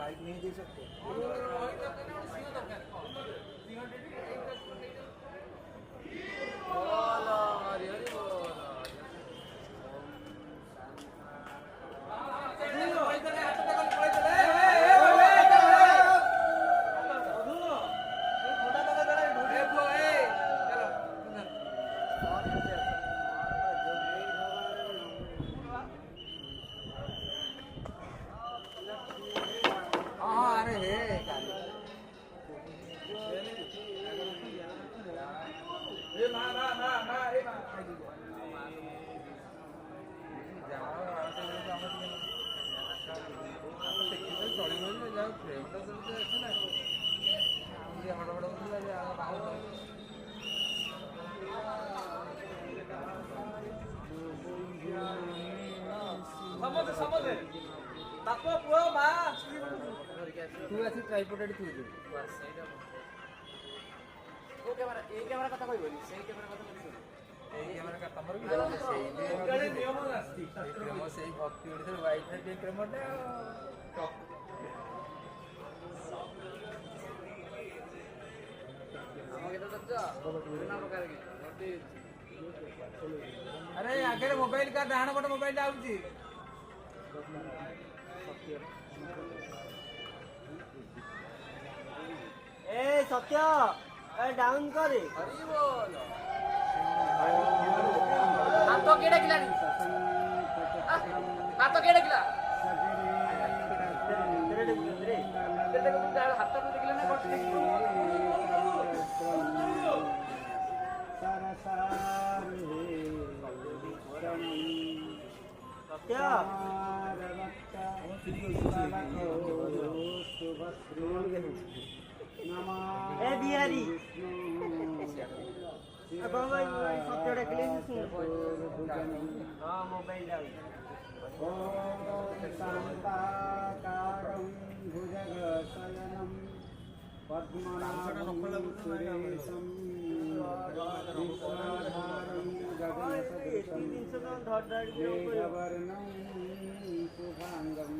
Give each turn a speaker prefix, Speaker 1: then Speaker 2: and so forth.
Speaker 1: bike नहीं दे सकते tripod तू कैमरा ए कैमरा कथा कहबनी से कैमरा कथा ए कैमरा का तमर भी से नियम आस्ती प्रेम से भक्ति उडे वाइफ रे प्रेमटा हम के तो सच्चा बिना प्रकार की अरे आगे मोबाइल का डाण पट मोबाइल आउची ए सत्य ए डाउन करे हरि बोल हाथ तो केडे किला हाथ तो केडे किला तेरे को हाथ तो किला ना सत्य ए बिहारी अब भाई सत्य डाकले हां मोबाइल डाल शांताकारं भुजगशयनं पद्मनाभं सुरेशं विश्वधारं गगनसदृशं मेघवर्णं शुभांगं